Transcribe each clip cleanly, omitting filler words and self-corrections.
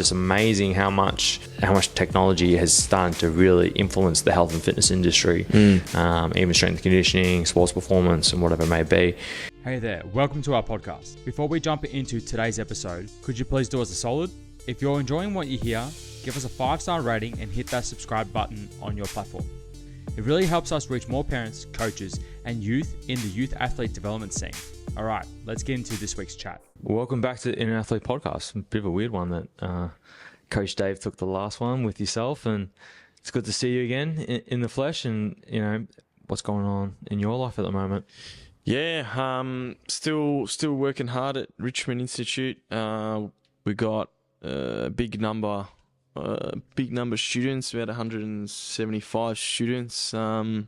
It's amazing how much technology has started to really influence the health and fitness industry, even strength and conditioning, sports performance, and whatever it may be. Hey there, welcome to our podcast. Before we jump into today's episode, could you please do us a solid? If you're enjoying what you hear, give us a 5-star rating and hit that subscribe button on your platform. It really helps us reach more parents, coaches, and youth in the youth athlete development scene. All right, let's get into this week's chat. Welcome back to the Inner Athlete Podcast. A bit of a weird one that Coach Dave took the last one with yourself, and it's good to see you again in the flesh. And you know what's going on in your life at the moment. Yeah, still working hard at Richmond Institute. We got a big number of students, about 175 students that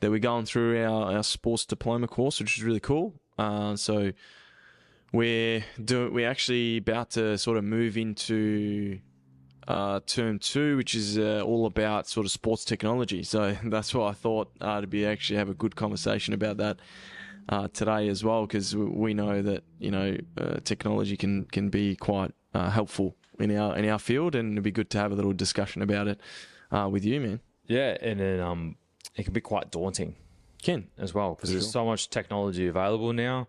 we're going through our sports diploma course, which is really cool. So we're actually about to sort of move into term 2, which is all about sort of sports technology. So that's why I thought to actually have a good conversation about that today as well, because we know that technology can be quite helpful in our field, and it'd be good to have a little discussion about it with you, man. Yeah, and then it can be quite daunting. As well, because there's so much technology available now.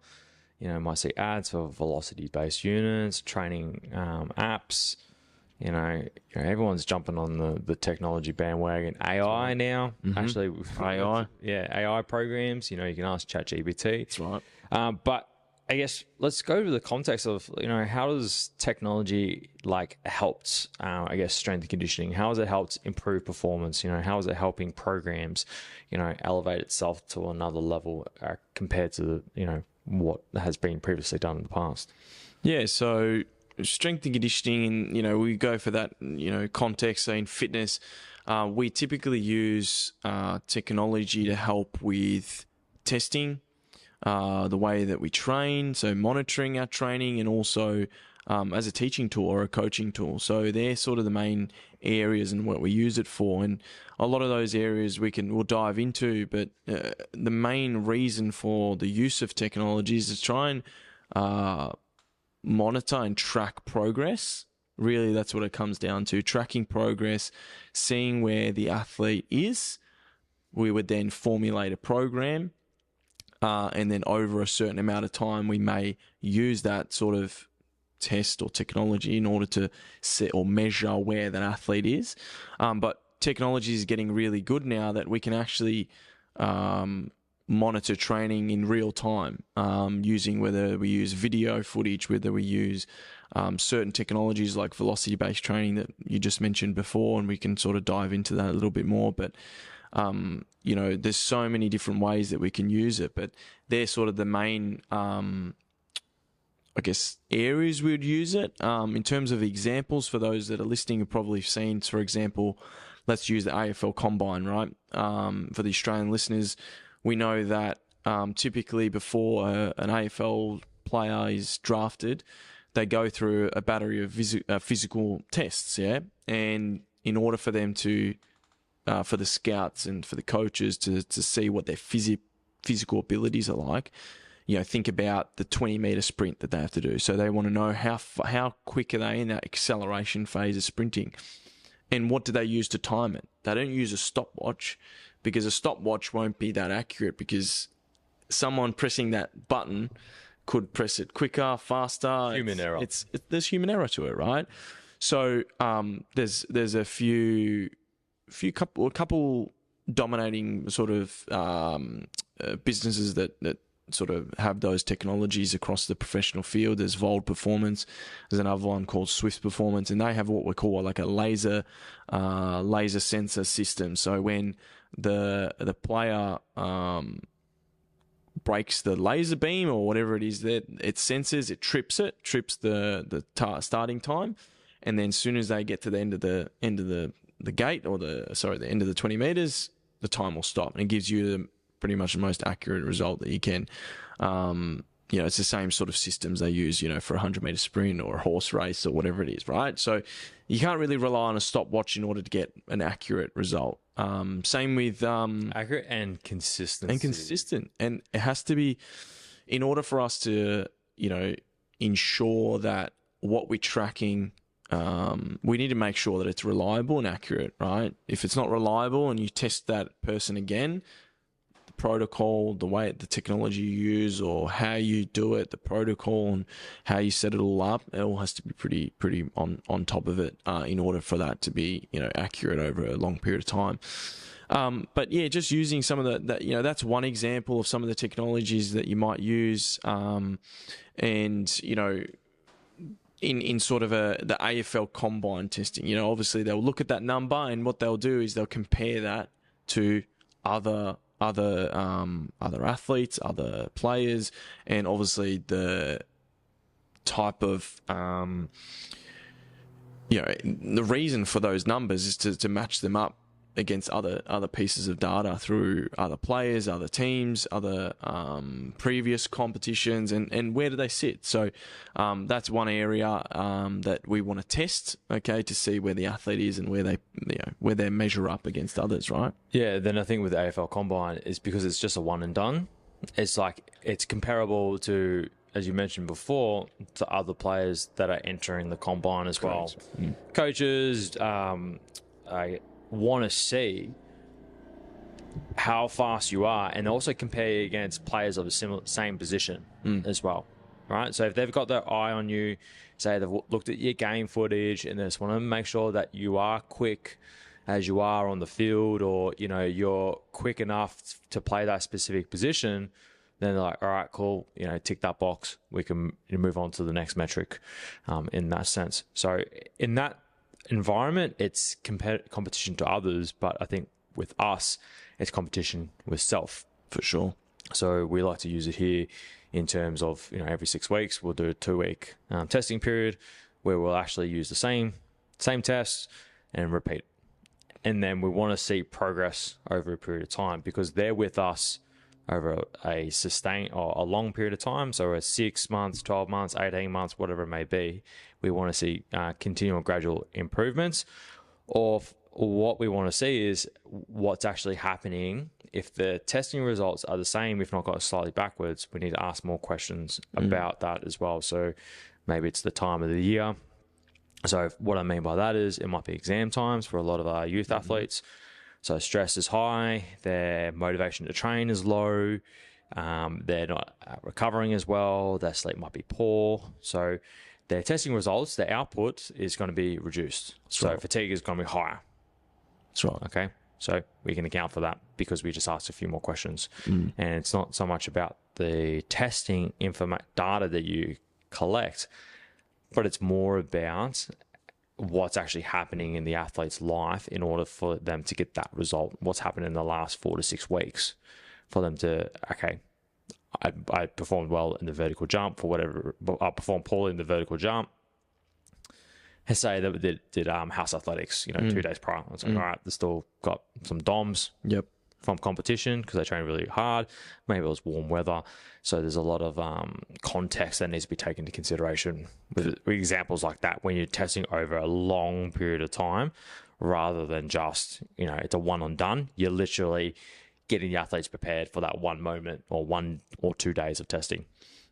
You might see ads for velocity-based units, training apps. Everyone's jumping on the technology bandwagon. AI now, actually, AI, AI programs. You can ask ChatGPT. That's right. But I guess let's go to the context of how does technology helped strength and conditioning? How has it helped improve performance? How is it helping programs elevate itself to another level compared to what has been previously done in the past? Yeah, so strength and conditioning, and we go for that context. So in fitness, we typically use technology to help with testing. The way that we train, so monitoring our training, and also as a teaching tool or a coaching tool. So they're sort of the main areas and what we use it for. And a lot of those areas we'll dive into, but the main reason for the use of technology is to try and monitor and track progress. Really, that's what it comes down to: tracking progress, seeing where the athlete is. We would then formulate a program. And then over a certain amount of time, we may use that sort of test or technology in order to set or measure where that athlete is. But technology is getting really good now that we can actually monitor training in real time, using whether we use video footage, whether we use certain technologies like velocity-based training that you just mentioned before, and we can sort of dive into that a little bit more. But there's so many different ways that we can use it, but they're sort of the main, areas we would use it. In terms of examples, for those that are listening, have probably seen, for example, let's use the AFL Combine, right? For the Australian listeners, we know that typically before an AFL player is drafted, they go through a battery of physical tests, yeah? And in order for them to for the scouts and for the coaches to see what their physical abilities are like, think about the 20-meter sprint that they have to do. So they want to know how quick are they in that acceleration phase of sprinting, and what do they use to time it. They don't use a stopwatch, because a stopwatch won't be that accurate, because someone pressing that button could press it quicker, faster. Human error. There's human error to it, right? So there's a couple dominating sort of businesses that sort of have those technologies across the professional field. There's Vold Performance. There's another one called Swift Performance, and they have what we call like a laser sensor system. So when the player breaks the laser beam or whatever it is that it senses, it trips the starting time, and then as soon as they get to the end of the gate, or the end of the 20 meters, the time will stop, and it gives you pretty much the most accurate result that you can. It's the same sort of systems they use, for a 100-meter sprint or a horse race or whatever it is, right? So you can't really rely on a stopwatch in order to get an accurate result. Same with accurate and consistent. And it has to be, in order for us to, ensure that what we're tracking we need to make sure that it's reliable and accurate, right? If it's not reliable and you test that person again, the protocol, the technology you use, or how you do it, the protocol and how you set it all up, it all has to be pretty on top of it in order for that to be accurate over a long period of time. But yeah, just using some of that's one example of some of the technologies that you might use, in sort of the AFL combine testing. Obviously they'll look at that number, and what they'll do is they'll compare that to other athletes, other players, and obviously the type of the reason for those numbers is to match them up against other pieces of data through other players, other teams, other previous competitions, and where do they sit. So that's one area that we want to test, okay, to see where the athlete is and where they measure up against others, right? Yeah, then I think with the AFL Combine is because it's just a one and done. It's comparable to, as you mentioned before, to other players that are entering the Combine as well. Coaches, I want to see how fast you are, and also compare you against players of a same position as well, right? So if they've got their eye on you, say they've looked at your game footage and they just want to make sure that you are quick as you are on the field, or you're quick enough to play that specific position, then they're like, all right, cool, tick that box, we can move on to the next metric in that sense. So in that environment, it's competition to others, but I think with us, it's competition with self. For sure. So we like to use it here in terms of, every 6 weeks, we'll do a 2-week testing period where we'll actually use the same tests and repeat. And then we want to see progress over a period of time, because they're with us over a sustained or a long period of time. So a 6 months, 12 months, 18 months, whatever it may be, we want to see continual gradual improvements. Or what we want to see is what's actually happening. If the testing results are the same, if not got slightly backwards, we need to ask more questions about that as well. So maybe it's the time of the year. So what I mean by that is it might be exam times for a lot of our youth athletes. So stress is high, their motivation to train is low, they're not recovering as well, their sleep might be poor. So their testing results, their output is going to be reduced. Fatigue is going to be higher. That's right. Okay. So we can account for that because we just asked a few more questions. And it's not so much about the testing data that you collect, but it's more about what's actually happening in the athlete's life in order for them to get that result. What's happened in the last 4 to 6 weeks for them to, okay, I performed well in the vertical jump for whatever, but I performed poorly in the vertical jump. Let's say that we did house athletics, 2 days prior. I was like, all right, they still got some DOMs from competition because they trained really hard. Maybe it was warm weather. So there's a lot of context that needs to be taken into consideration with examples like that when you're testing over a long period of time rather than just, it's a one and done. You're literally getting the athletes prepared for that one moment or 1 or 2 days of testing.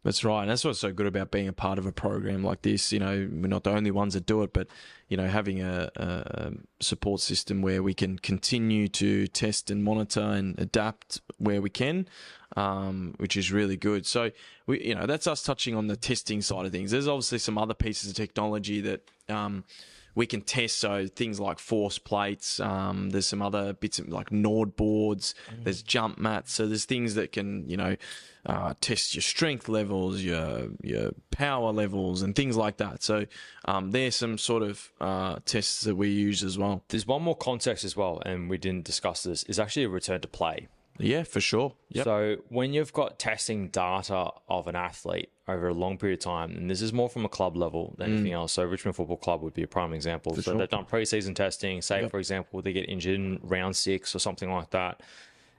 That's right. And that's what's so good about being a part of a program like this. We're not the only ones that do it, but, having a support system where we can continue to test and monitor and adapt where we can, which is really good. So, that's us touching on the testing side of things. There's obviously some other pieces of technology that we can test. So things like force plates, there's some other bits of like Nord boards, there's jump mats. So there's things that can, test your strength levels, your power levels and things like that. So there's some sort of tests that we use as well. There's one more context as well, and we didn't discuss this, is actually a return to play. Yeah, for sure. Yep. So when you've got testing data of an athlete over a long period of time, and this is more from a club level than anything else. So Richmond Football Club would be a prime example. So they've done preseason testing. Say, for example, they get injured in round 6 or something like that.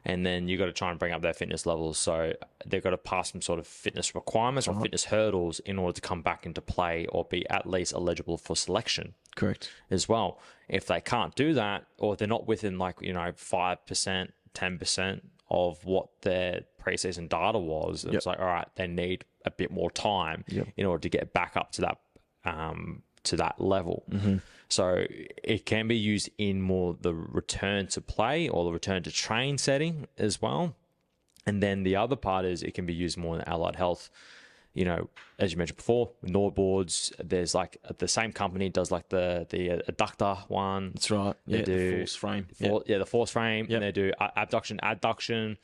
And then you got to try and bring up their fitness levels. So they've got to pass some sort of fitness requirements or fitness hurdles in order to come back into play or be at least eligible for selection. Correct. As well. If they can't do that, or they're not within 5%, 10% of what their preseason data was, it's like, all right, they need a bit more time in order to get back up to that to that level. So it can be used in more the return to play or the return to train setting as well. And then the other part is it can be used more in allied health. You know, as you mentioned before, Nord boards, there's like the same company does like the adductor one. That's right. They do the force frame. the force frame. Yep. And they do abduction, adduction.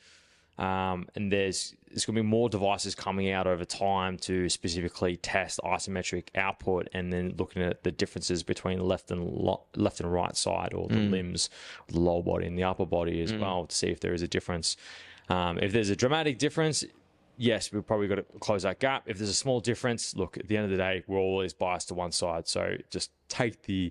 And there's going to be more devices coming out over time to specifically test isometric output, and then looking at the differences between the left and right side, or the limbs, the lower body and the upper body as well, to see if there is a difference. If there's a dramatic difference, yes, we've probably got to close that gap. If there's a small difference, look, at the end of the day, we're always biased to one side. So just you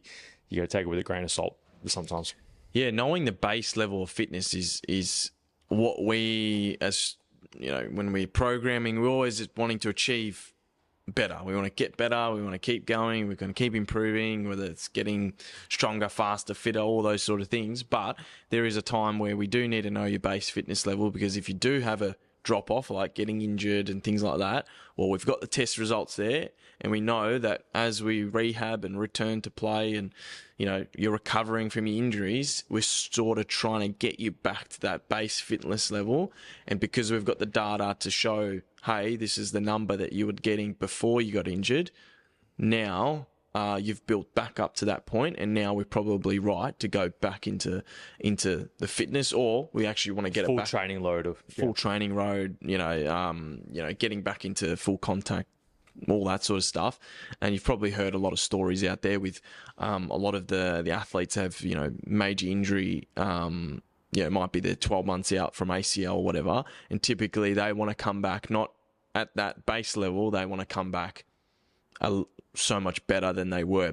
got to take it with a grain of salt sometimes. Yeah, knowing the base level of fitness is what we, as you know, when we're programming, we're always wanting to achieve better. We want to get better. We want to keep going. We're going to keep improving, whether it's getting stronger, faster, fitter, all those sort of things. But there is a time where we do need to know your base fitness level, because if you do have a drop off, like getting injured and things like that, well, we've got the test results there, and we know that as we rehab and return to play, and you know, you're recovering from your injuries, we're sort of trying to get you back to that base fitness level. And because we've got the data to show, hey, this is the number that you were getting before you got injured, now you've built back up to that point, and now we're probably right to go back into the fitness, or we actually want to get full it back. Training load, Getting back into full contact, all that sort of stuff. And you've probably heard a lot of stories out there with a lot of the athletes have, you know, major injury. It might be they're 12 months out from ACL or whatever, and typically they want to come back not at that base level. They want to come back so much better than they were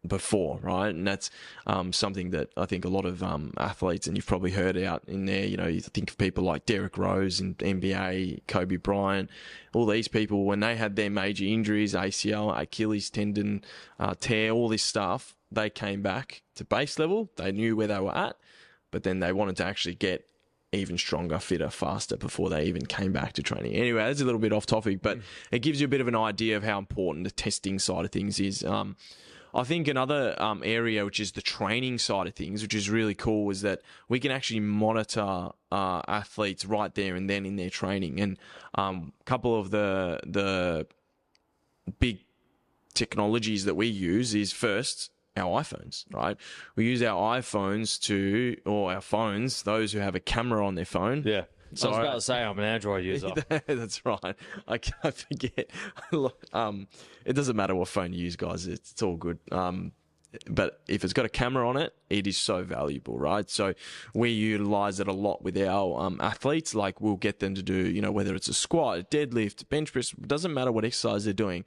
before, right? And that's something that I think a lot of athletes, and you've probably heard out in there, you know, you think of people like Derrick Rose in NBA, Kobe Bryant, all these people, when they had their major injuries, ACL, Achilles tendon tear, all this stuff, they came back to base level. They knew where they were at, but then they wanted to actually get even stronger, fitter, faster before they even came back to training. Anyway, that's a little bit off topic, but it gives you a bit of an idea of how important the testing side of things is. I think another area, which is the training side of things, which is really cool, is that we can actually monitor athletes right there and then in their training. And a couple of the big technologies that we use is, first, our iPhones, right? We use our iPhones or our phones, those who have a camera on their phone. Yeah. So I was about to say I'm an Android user. That's right. I forget. It doesn't matter what phone you use, guys. It's all good. But if it's got a camera on it, it is so valuable, right? So we utilize it a lot with our athletes. Like, we'll get them to do, you know, whether it's a squat, a deadlift, bench press, doesn't matter what exercise they're doing.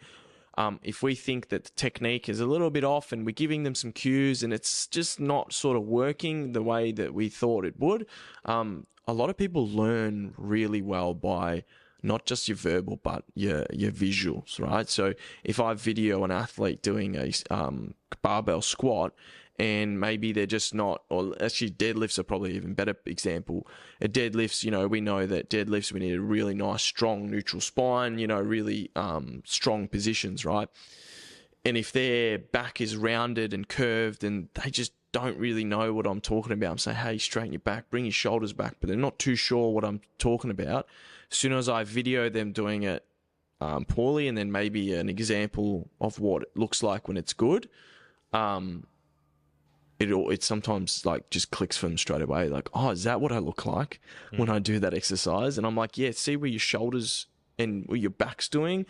If we think that the technique is a little bit off and we're giving them some cues and it's just not sort of working the way that we thought it would, a lot of people learn really well by not just your verbal, but your visuals, right? So if I video an athlete doing a barbell squat, and maybe they're just not, or actually deadlifts are probably even better example. At deadlifts, you know, we know that deadlifts, we need a really nice, strong, neutral spine, you know, really strong positions, right? And if their back is rounded and curved and they just don't really know what I'm talking about, I'm saying, hey, straighten your back, bring your shoulders back, but they're not too sure what I'm talking about. As soon as I video them doing it poorly, and then maybe an example of what it looks like when it's good, it sometimes like just clicks for them straight away. Like, oh, is that what I look like when I do that exercise? And I'm like, yeah, see where your shoulders and where your back's doing.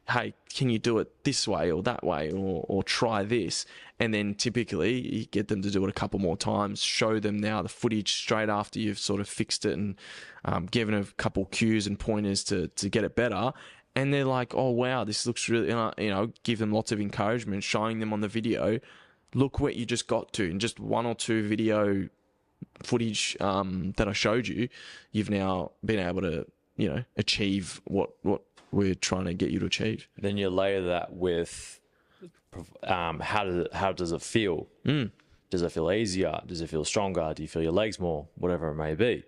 Hey, can you do it this way or that way, or try this? And then typically you get them to do it a couple more times, show them now the footage straight after you've sort of fixed it and given a couple cues and pointers to get it better. And they're like, oh, wow, this looks really, you know, give them lots of encouragement, showing them on the video, look what you just got to. In just one or two video footage that I showed you, you've now been able to, you know, achieve what we're trying to get you to achieve. Then you layer that with how does it feel? Does it feel easier? Does it feel stronger? Do you feel your legs more? Whatever it may be.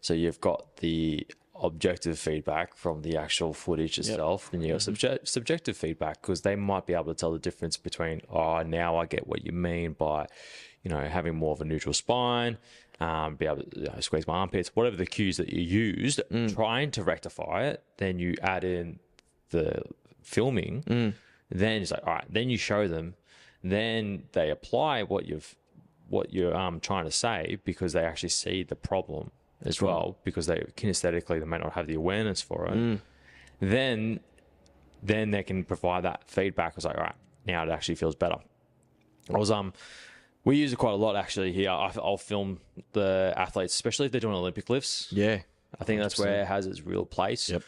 So you've got the objective feedback from the actual footage itself, then you got subjective feedback, because they might be able to tell the difference between, oh, now I get what you mean by, having more of a neutral spine, be able to squeeze my armpits, whatever the cues that you used, trying to rectify it. Then you add in the filming. Then it's like, all right, then you show them, then they apply what you're trying to say, because they actually see the problem as well, because they kinesthetically they may not have the awareness for it. Then they can provide that feedback. It's like, all right, now it actually feels better. We use it quite a lot actually here. I'll film the athletes, especially if they're doing Olympic lifts. Yeah, I think that's where it has its real place. Yep.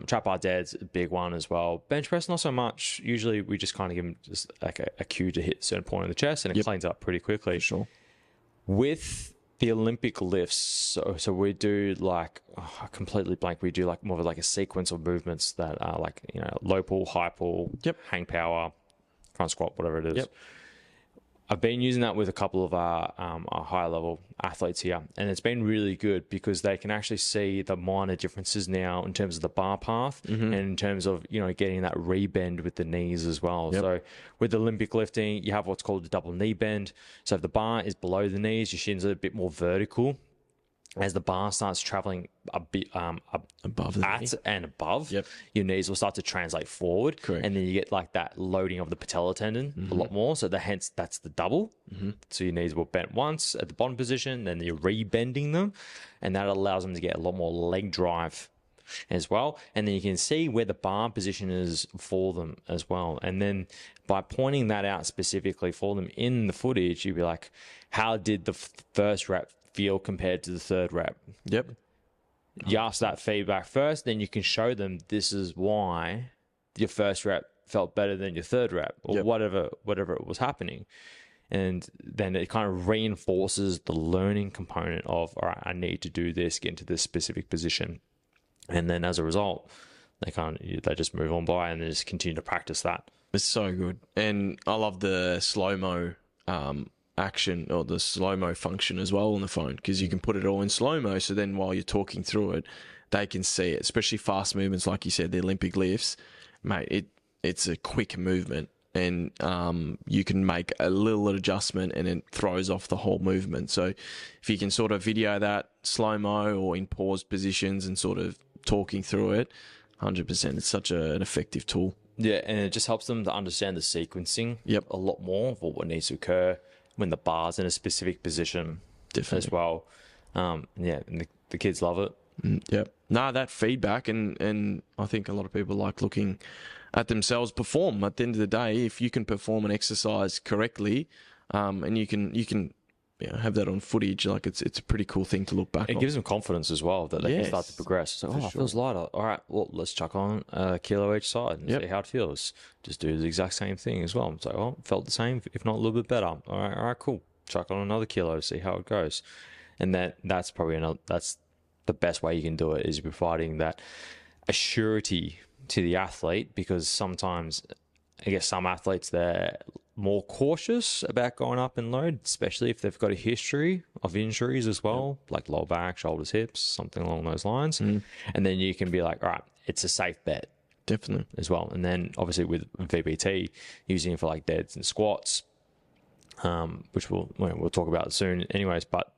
Trap bar dead's a big one as well. Bench press, not so much. Usually we just kind of give them just like a cue to hit a certain point in the chest, and it cleans up pretty quickly. For sure. With the Olympic lifts, so we do like, I completely blank. We do like more of like a sequence of movements that are like, low pull, high pull, hang power, front squat, whatever it is. Yep. I've been using that with a couple of our higher level athletes here, and it's been really good because they can actually see the minor differences now in terms of the bar path and in terms of, getting that rebend with the knees as well. Yep. So with Olympic lifting, you have what's called a double knee bend. So if the bar is below the knees, your shins are a bit more vertical. As the bar starts traveling a bit above the knee and above, your knees will start to translate forward. Correct. And then you get like that loading of the patella tendon a lot more. So hence that's the double. So your knees will bend once at the bottom position, then you're rebending them, and that allows them to get a lot more leg drive as well. And then you can see where the bar position is for them as well. And then by pointing that out specifically for them in the footage, you'd be like, how did the first rep feel compared to the third rep? Yep. You ask that feedback first, then you can show them this is why your first rep felt better than your third rep, or whatever it was happening. And then it kind of reinforces the learning component of, all right, I need to do this, get into this specific position. And then as a result, they just move on by and they just continue to practice that. It's so good. And I love the slow-mo action, or the slow-mo function as well on the phone, because you can put it all in slow-mo, so then while you're talking through it, they can see it. Especially fast movements, like you said, the Olympic lifts, mate, it's a quick movement, and you can make a little adjustment and it throws off the whole movement. So if you can sort of video that slow-mo or in paused positions and sort of talking through it, 100%, it's such an effective tool. Yeah, and it just helps them to understand the sequencing a lot more of what needs to occur when the bar's in a specific position. Definitely. As well. And the kids love it. Yep. No, that feedback, and I think a lot of people like looking at themselves perform. At the end of the day, if you can perform an exercise correctly, and you can have that on footage, like it's a pretty cool thing to look back on. It gives them confidence as well that they can start to progress. So, it feels lighter. All right, well, let's chuck on a kilo each side and see how it feels. Just do the exact same thing as well. So, felt the same, if not a little bit better. All right, cool. Chuck on another kilo, see how it goes. And that's probably that's the best way you can do it, is providing that assurity to the athlete, because sometimes, I guess some athletes, they're more cautious about going up in load, especially if they've got a history of injuries as well, like lower back, shoulders, hips, something along those lines. And then you can be like, all right, it's a safe bet. Definitely. As well. And then obviously with VBT, using it for like deads and squats, which we'll talk about soon anyways. But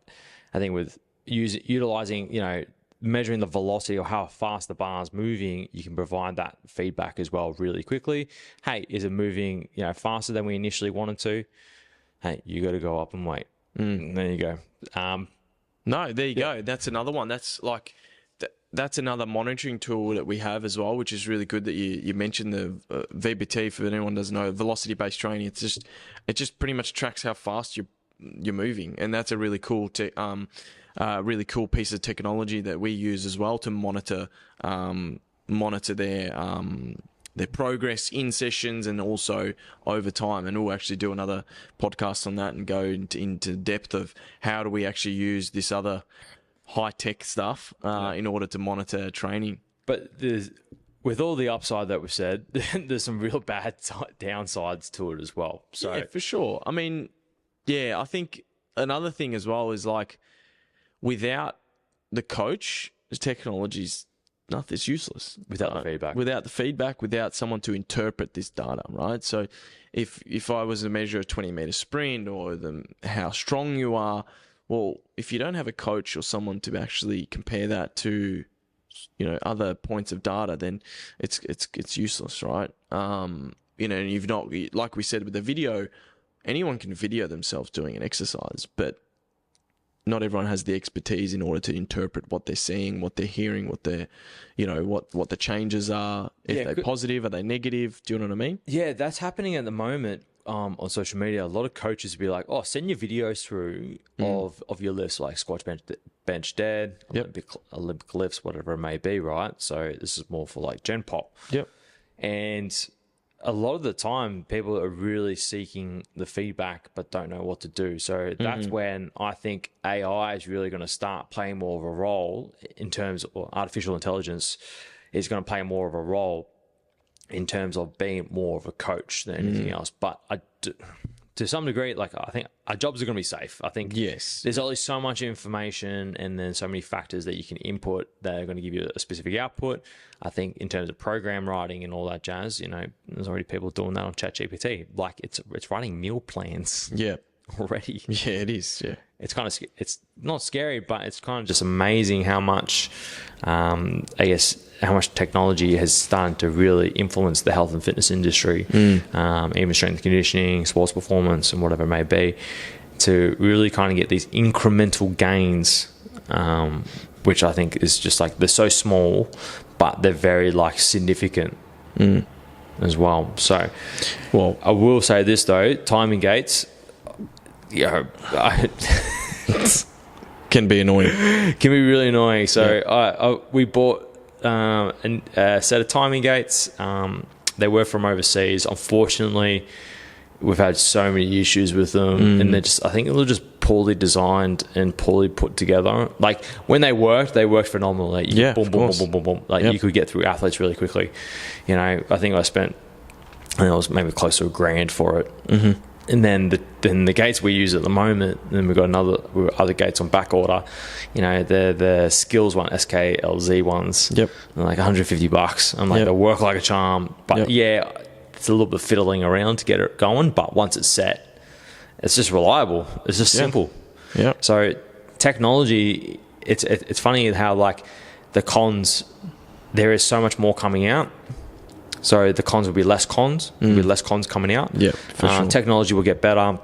I think with utilizing, measuring the velocity or how fast the bar is moving, you can provide that feedback as well really quickly. Hey, is it moving, faster than we initially wanted to? Hey, you got to go up and wait. There you go. No, there you go. That's another one. That's like, that's another monitoring tool that we have as well, which is really good that you mentioned the VBT. For anyone who doesn't know, velocity-based training. It just pretty much tracks how fast you're moving, and that's a really cool piece of technology that we use as well to monitor their progress in sessions and also over time. And we'll actually do another podcast on that and go into depth of how do we actually use this other high-tech stuff in order to monitor training. But with all the upside that we've said, there's some real bad downsides to it as well. So yeah, for sure. I mean, I think another thing as well is like, without the coach, technology's nothing. It's useless Without the feedback. Without the feedback, without someone to interpret this data, right? So if I was to measure a 20-meter sprint or how strong you are, well, if you don't have a coach or someone to actually compare that to, other points of data, then it's useless, right? And you've not, like we said with the video, anyone can video themselves doing an exercise, but not everyone has the expertise in order to interpret what they're seeing, what they're hearing, what they're, what the changes are. If they're positive, are they negative? Do you know what I mean? Yeah, that's happening at the moment on social media. A lot of coaches will be like, "Oh, send your videos through of your lifts, like squat, bench, dead, Olympic lifts, whatever it may be." Right. So this is more for like Gen Pop. Yep. And a lot of the time, people are really seeking the feedback but don't know what to do. So that's when I think AI is really going to start playing more of a role in terms of artificial intelligence is going to play more of a role in terms of being more of a coach than anything else. But to some degree, like I think our jobs are going to be safe. I think there's only so much information and then so many factors that you can input that are going to give you a specific output. I think in terms of program writing and all that jazz, there's already people doing that on ChatGPT. Like it's writing meal plans. Yeah. Already. Yeah, it is. Yeah. It's kind of, it's not scary, but it's kind of just amazing how much, how much technology has started to really influence the health and fitness industry, even strength and conditioning, sports performance, and whatever it may be, to really kind of get these incremental gains, which I think is just like, they're so small, but they're very like significant as well. So, well, I will say this though, timing gates, can be annoying. Can be really annoying. So we bought a set of timing gates. They were from overseas. Unfortunately, we've had so many issues with them, and I think they were just poorly designed and poorly put together. Like when they worked phenomenally. Like, boom, boom, boom, boom, boom, boom. Like you could get through athletes really quickly. I think I spent, it was maybe close to $1,000 for it. And then the gates we use at the moment, and we've got other gates on back order. They're the Skills one, SKLZ ones. Yep. They're like $150. I'm like, they work like a charm. But it's a little bit fiddling around to get it going. But once it's set, it's just reliable. It's just simple. Yeah. So technology, it's funny how like the cons, there is so much more coming out. So the cons will be less cons. There'll be less cons coming out. Yeah, for sure. Technology will get better.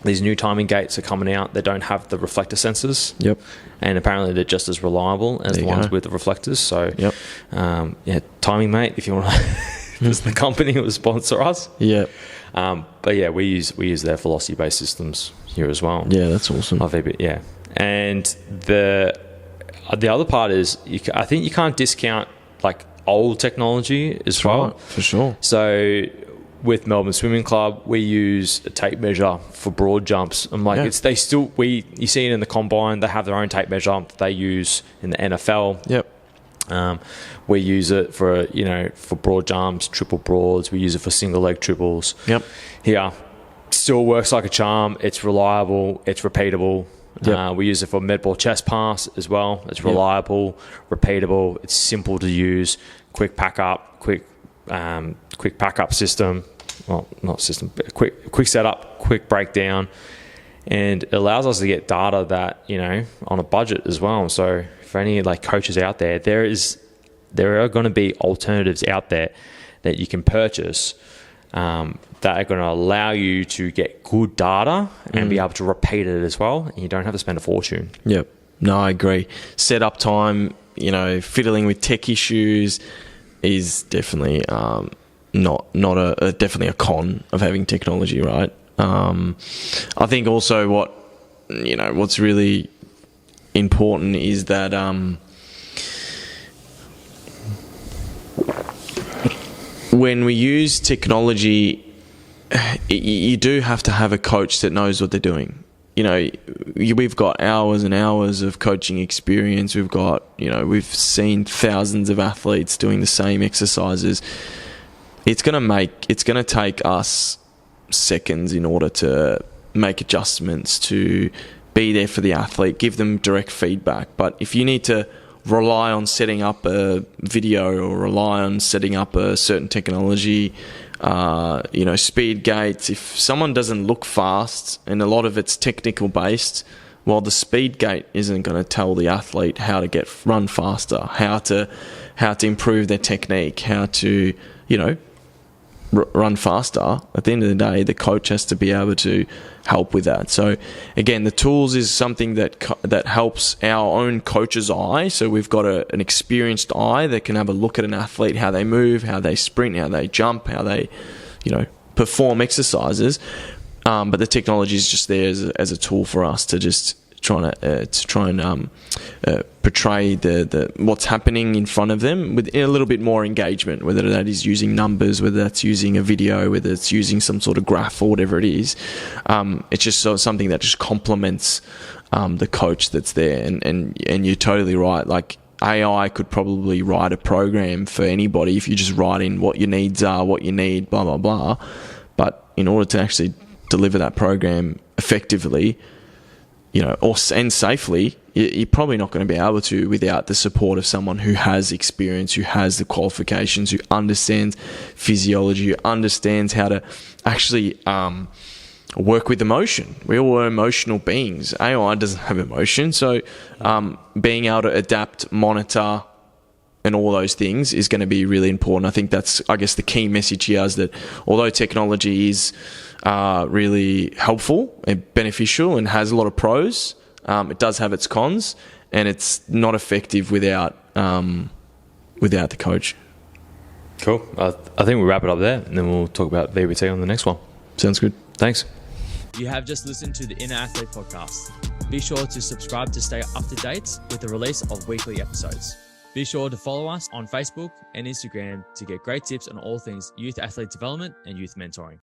These new timing gates are coming out. They don't have the reflector sensors. Yep. And apparently they're just as reliable as the ones with the reflectors. So, Timing Mate, if you want to, this is the company who will sponsor us. Yeah. But yeah, we use their velocity-based systems here as well. Yeah, that's awesome. And the other part is, I think you can't discount like old technology as well. Right, for sure. So with Melbourne Swimming Club, we use a tape measure for broad jumps. I'm like, you see it in the combine, they have their own tape measure they use in the NFL. Yep. We use it for broad jumps, triple broads. We use it for single leg triples. Yep. Here, still works like a charm. It's reliable. It's repeatable. Yep. We use it for med ball chest pass as well. It's reliable, repeatable. It's simple to use. Quick pack up system. Well, not system, but quick setup, quick breakdown, and it allows us to get data that on a budget as well. So for any like coaches out there, there are going to be alternatives out there that you can purchase. That are going to allow you to get good data and be able to repeat it as well. And you don't have to spend a fortune. Yep. No, I agree. Setup time, fiddling with tech issues is definitely definitely a con of having technology, right? I think also what's really important is that when we use technology, you do have to have a coach that knows what they're doing. We've got hours and hours of coaching experience. We've seen thousands of athletes doing the same exercises. It's going to take us seconds in order to make adjustments, to be there for the athlete, give them direct feedback. But if you need to rely on setting up a video or rely on setting up a certain technology, speed gates. If someone doesn't look fast, and a lot of it's technical based, well, the speed gate isn't going to tell the athlete how to run faster, how to improve their technique, how to, run faster. At the end of the day, the coach has to be able to help with that. So again, the tools is something that helps our own coach's eye. So we've got an experienced eye that can have a look at an athlete, how they move, how they sprint, how they jump, how they, perform exercises. But the technology is just there as a tool for us to just try and portray the what's happening in front of them with a little bit more engagement, whether that is using numbers, whether that's using a video, whether it's using some sort of graph or whatever it is. It's just something that just complements the coach that's there. And you're totally right. Like, AI could probably write a program for anybody if you just write in what your needs are, what you need, blah, blah, blah. But in order to actually deliver that program effectively, and safely, you're probably not going to be able to without the support of someone who has experience, who has the qualifications, who understands physiology, who understands how to actually work with emotion. We all are emotional beings. AI doesn't have emotion, so being able to adapt, monitor, and all those things is going to be really important. I think that's, the key message here is that although technology is really helpful and beneficial and has a lot of pros, it does have its cons, and it's not effective without the coach. Cool. I think we'll wrap it up there, and then we'll talk about VBT on the next one. Sounds good. Thanks. You have just listened to the Inner Athlete podcast. Be sure to subscribe to stay up to date with the release of weekly episodes. Be sure to follow us on Facebook and Instagram to get great tips on all things youth athlete development and youth mentoring.